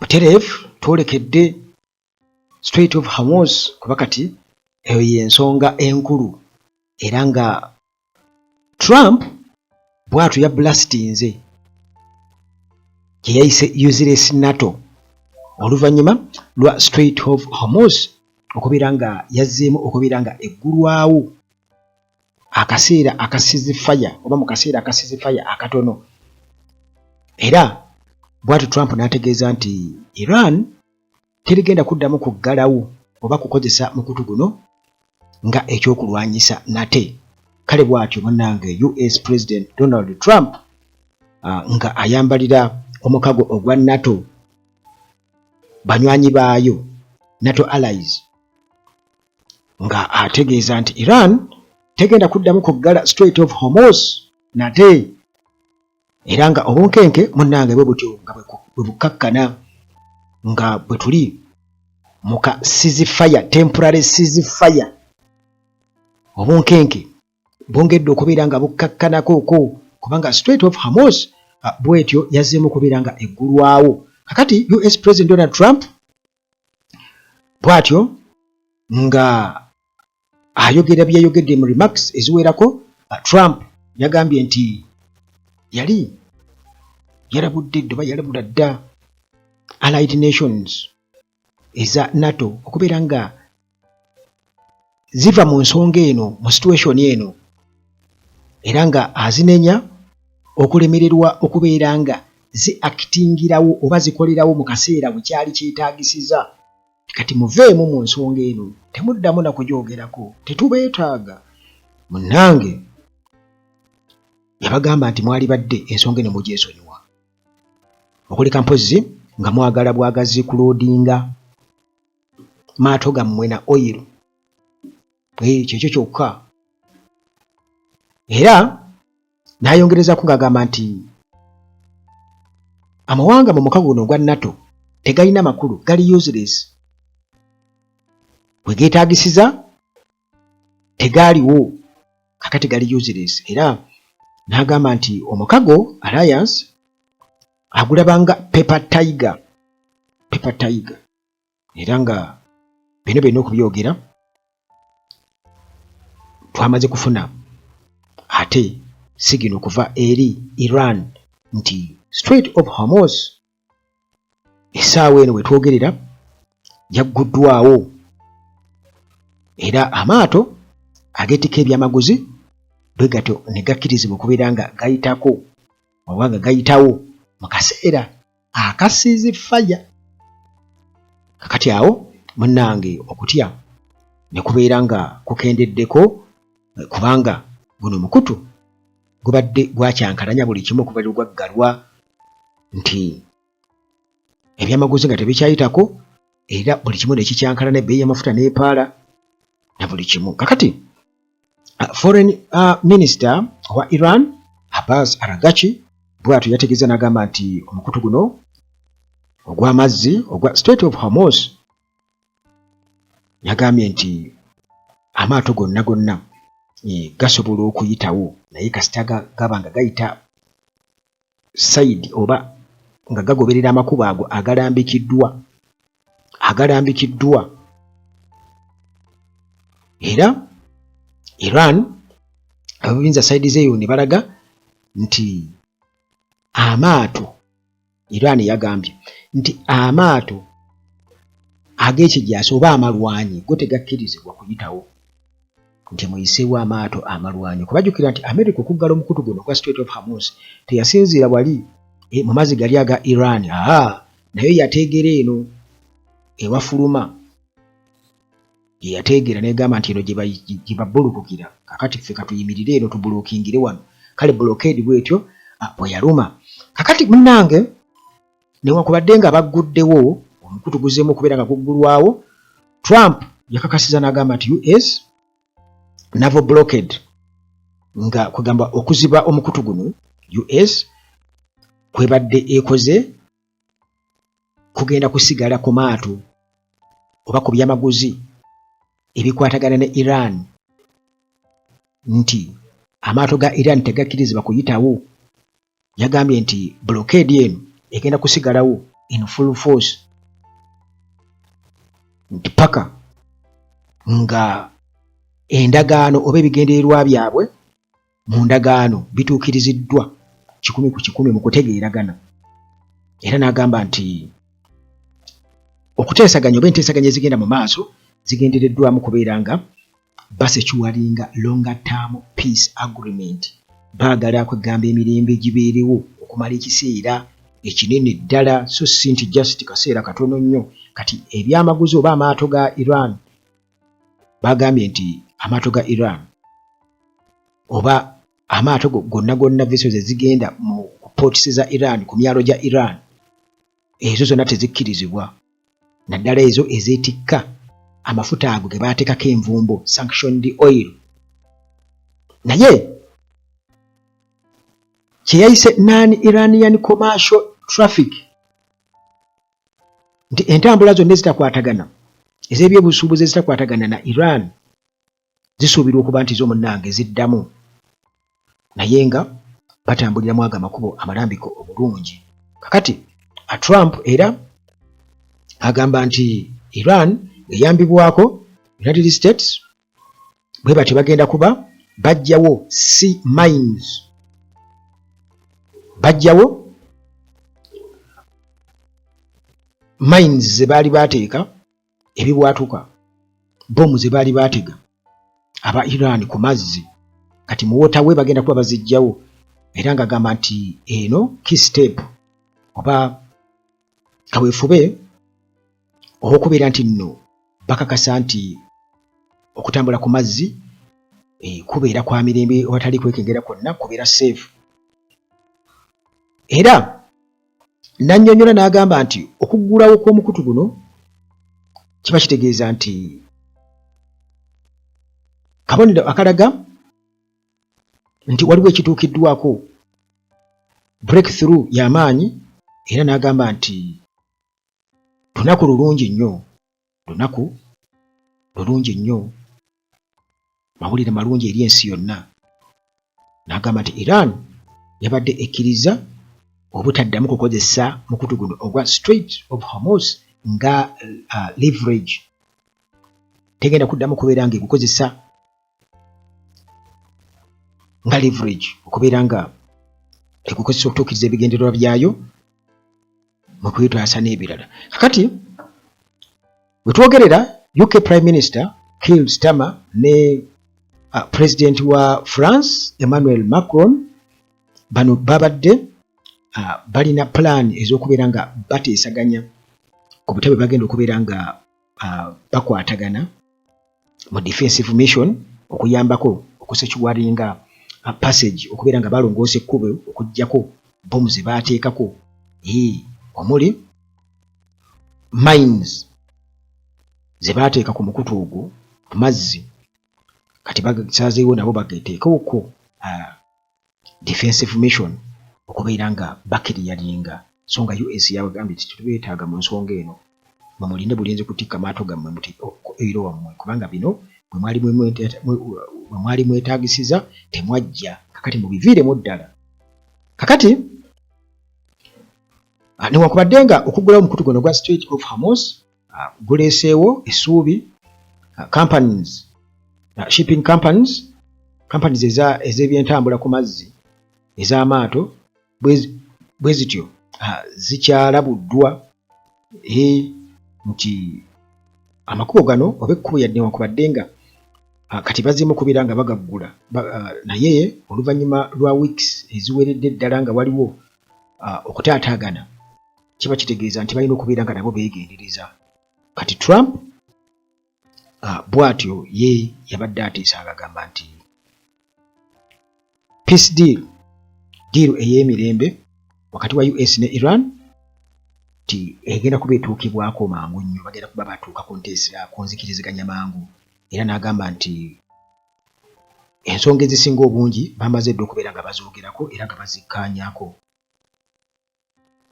butereevu twolekedde Strait of Hormuz kuba kati eyo y'ensonga enkulu era nga Trump bw'atyo ya blastinze gye yayise useless NATO oluvannyuma lwa Strait of Hormuz okubeera nga yazzeemu okubeera nga eggulwawo akaseera akasizifaya oba mu kaseera akasizifaya akatono era bw'atyo Trump n'ategeeza nti Iran terigenda kuddamu kuggalawo oba kukozesa mukutu guno nga ekyokulwanyisa nate. Kale bw'atyo munnange US President Donald Trump nga ayambalira omukago ogwa NATO banywanyi baayo NATO allies nga ategeeza nti Iran tegenda kuddamu kuggala Strait of Hormuz nate era nga obunkenke munnange bwe butyo nga bwe bukkakkana nga bwe tuli muka ceasefire temporary ceasefire obunkenke bwongedde okubeera nga bukkakkanako kubanga Strait of Hormuz bwetyo yazzeemu okubeera nga eggulwawo. Kakati US President Donald Trump bw'atyo nga ayogera byeyogedde mu remarks eziwerako. Trump yagambye nti yali yarabudde ddoba yarabula dda Allied Nations eza NATO okubeera nga ziva mu nsonga eno mu situation eno era nga azinenya okulemererwa okubeera nga ziactingirawo oba zikolerawo mu kaseera bwe kyali kyetaagisiza. Kati muveemu mu nsonga eno temuddamu na kugyogerako tetubeetaaga. Munnange yabagamba nti mwali badde ensonga eno mugyesonyiwa okuleka mpozi nga mwagala bwagazi kuloadinga maato gammwe na oil kyekyo kyokka. Era n'ayongerezaako ng'agamba nti amawanga mu mukago guno ogwa NATO tegalina makulu, gali useless. Bwe geetaagisiza tegaaliwo, kakati gali useless. Era n'agamba nti omukago alliance agulabanga paper tiger. Era nga bino byonna okubyogera twamaze kufuna ate sigino okuva eri Iran nti Strait of Hormuz essaawa eno wetwogerera yagguddwawo era amaato ageetika ebyamaguzi bwe gatyo ne gakkirizibwa okubeera nga gayitako oba nga gayitawo mu kaseera akasizifaya. Kakati awo munnange okutya ne kubeera nga kukendeddeko kubanga guno mukutu gubadde gwakyankalanya buli kimu okuva lugwaggalwa nti ebyamaguzi nga tebikyayitako era buli kimu nekikyankala n'ebbeeyi y'amafuta n'epaala na buli kimu. Kakati foreign minister wa Iran Abbas Araghchi bw'atyo yategeeza n'agamba nti omukutu guno ogw'amazzi ogwa Strait of Hormuz yagambye nti amaato gonna gasobola okuyitawo naye kasita gaba nga gayita side oba nga gagoberera amakubo ago agalambikiddwa. Era Iran ababinza side zeeyo ne balaga nti amaato Iran yagambye nti amaato ag'ekijaasi oba amalwanyi go tegakkirizibwa kuyitawo nti muyiseewo amaato amalwanyi. Kubajjukira nti America okuggala omukutu guno kwa Strait of Hormuz teyasinziira wali mu mazzi gali aga Iran naye yateegera eno ewafuluma yateegera negamba nti eno gye babulukukira. Kakati ffe katuyimirire eno tubulukingire wano. Kale blockade bwetyo bwe yaluma. Kakati munnange newankubadde nga bagguddewo omukutu guzzeemu okubeera nga guggulwawo, Trump yakakasiza n'agamba nti US naval blockade nga kugamba okuziba omukutu guno US kwebadde ekoze kugenda kusigala ku maato oba ku byamaguzi ebikwatagana ne Iran nti amaato ga Iran tegakkirizibwa kuyitawo. Yagambye nti blockade eno egenda kusigalawo in full force nti paka nga endagaano oba ebigendererwa byabwe mu ndagaano bituukiriziddwa 100% mu kutegeeragana. Era n'agamba nti okuteesaganya oba enteesaganya ezigenda mu maaso zigendereddwamu kubeera nga basecuwalinga longer term peace agreement. Baagala kwegamba emirembe gibeerewo okumala ekiseera ekinene ddala, so si nti just kaseera katono nnyo. Kati ebyamaguzi oba amaato ga Iran bagambye nti amaato ga Iran oba amaato gonna vessels ezigenda mu ports za Iran ku myalo gya Iran ezo zonna tezikkirizibwa, naddala ezo ezeetikka amafuta ago ge baateekako envumbo sanctioned oil. Naye kyeyayise non-Iranian commercial traffic nti entambula zonna ezitakwatagana ez'ebyobusuubuzi ezitakwatagana na Iran zisuubirwa okuba nti z'omunnange ziddamu, naye nga batambuliramu ago amakubo amalambiko obulungi. Kakati Trump era agamba nti Iran eyambibwako United States bwe bati bagenda kuba bajjawo sea mines, bajjawo mines ze baali bateeka ebibwatuka, bomu ze baali baatega aba Iran ku mazzi, kati mu waterway bagenda kuba bazijjawo. Era ng'agamba nti eno key step oba kaweefube okubeera nti nno bakakasa nti okutambula ku mazzi kubeera kwa mirembe awatali kwekengera kwonna, kubeera safe. Era n'annyonnyola n'agamba nti okuggulawo kw'omukutu guno kiba kitegeeza nti kabonero akalaga nti waliwo ekituukiddwako breakthrough y'amaanyi. Era n'agamba nti lunaku lulungi nnyo, lunaku lulungi nnyo, mawulire malungi eri ensi yonna. N'agamba nti Iran yabadde ekkiriza obutaddamu kukozesa mukutu guno ogwa Strait of Hormuz nga leverage, tegenda kuddamu kubeera nga egukozesa nga leverage, okubeera nga ekukozesa okutuukiriza ebigendererwa byayo mu kwetwasa n'ebirala. Kakati bwe twogerera UK Prime Minister Keir Starmer ne President wa France Emmanuel Macron bano babadde balina plan ez'okubeera nga bateesaganya ku butebe bagenda okubeera nga bakwatagana mu defensive mission okuyambako okusecuwalinga passage, okubeera nga balongoosa ekkubo okuggyako bomu ze baateekako omuli mines ze baateeka ku mukutu ogwo ku mazzi. Kati basaazeewo nabo bageteekewoko defensive mission okubeera nga bakiriyalinga, so nga US yabagambye nti tubeetaaga mu nsonga eno mumulinde bulinzi kutikka maato gammwe muti eiro wammwe, kubanga bino bwe mwali mwetaagisiza temwajja, kakati mubiviiremu ddala. Kakati newankubadde nga okuggulawo omukutu guno gwa Strait of Hormuz guleeseewo essuubi companies, shipping companies ez'ebyentambula ku mazzi ez'amaato bwe zityo zikyalabuddwa nti amakubo gano oba ekkubo yadde newankubadde nga kati bazimu kubeera nga bagaggula, naye oluvannyuma lwa weeks eziweredde ddala nga waliwo okutaataagana, kiba kitegeeza nti balina okubeera nga nabo beegendereza. Kati Trump bw'atyo ye yabadde ateesa agagamba nti peace deal ey'emirembe wakati wa US ne Iran ti egenda kuba etuukibwako mangu nnyo, bagenda kuba batuuka ku nzikiriziganya mangu. Era n'agamba nti ensonga ezisinga obungi bamaze dda okubeera nga bazoogerako era nga bazikkaanyaako,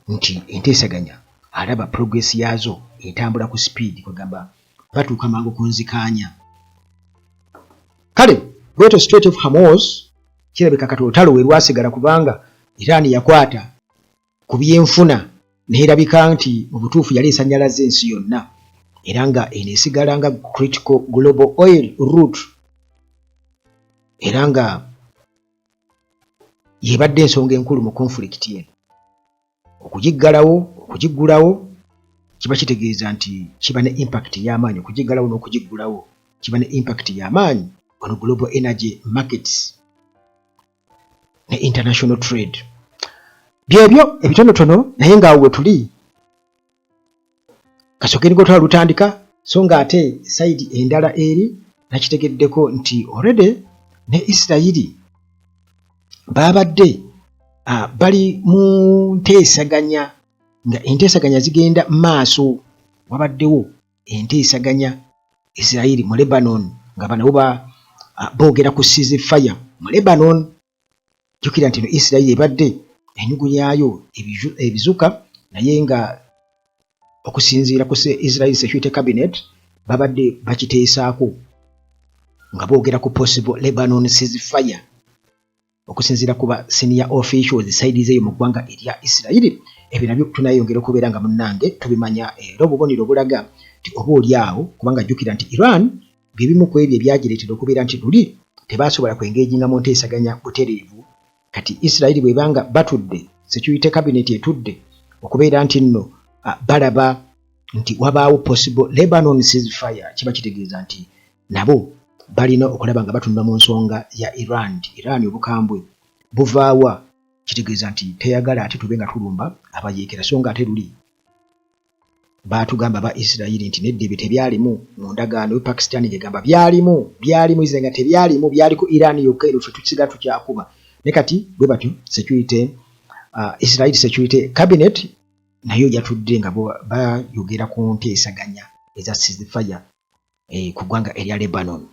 nti enteesaganya alaba progress yaazo etambula ku speed, kwegamba batuuka mangu ku nzikaanya. Kale bwetyo Strait of Hormuz kirabika kati olutalo we lwasigala, kubanga Iran yakwata ku byenfuna neerabika nti mu butuufu yali esanyalaza ensi yonna era nga eneesigala nga critical global oil route era nga yebadde ensonga enkulu mu conflict eno. Okugiggulawo kiba kitegeeza nti kiba ne impact y'amaanyi. Okugiggalawo n'okugiggulawo kiba ne impact y'amaanyi on global energy markets ne international trade. Byebyo ebitonotono naye ng'awo we tuli kasooke nigwo twalutandika so nga ate sayidi endala eri nakitegeddeko nti already ne Isirayiri babadde bali mu nteesaganya nga enteesaganya zigenda maaso. Wabaddewo enteesaganya Isirayiri mu Lebanon nga bano boogera ku ceasefire mu Lebanon. Jjukira nti no Isirayiri ebadde enyugu yaayo ebizuka naye nga okusinziira ku Israel Security Cabinet babadde bakiteesaako nga boogera ku possible Lebanon ceasefire okusinziira ku ba senior officials side zeeyo mu ggwanga erya Isirayiri. Ebyo nabyo tunayongera okubeera nga munnange tubimanya era obubonero obulaga nti oba oli awo kubanga jjukira nti Iran byebimu ku ebyo ebyagireetera okubeera nti luli tebasobola kwengeejinga mu nteesaganya butereevu. Kati Isirayiri bwebanga batudde Security Cabinet etudde okubeera nti nno balaba nti wabaawo possible Lebanon ceasefire, kiba kitegeeza nti nabo balina okulaba nga batunda mu nsonga ya Iran. Iran obukambwe buvaawa, kitegeeza nti teyagala ate tube nga tulumba abayeekera so nga ate luli baatugamba ba Isirayiri nti nedde tebyalimu mu ndagaano. Pakistan egamba byalimu ize nga tebyalimu, byali ku Iran yokka ero tukiga tukyakuba. Ne kati bwe batyo Israel Security Cabinet nayo yatudde nga bayogera ku nteesaganya eza ceasefire ku ggwanga erya Lebanon.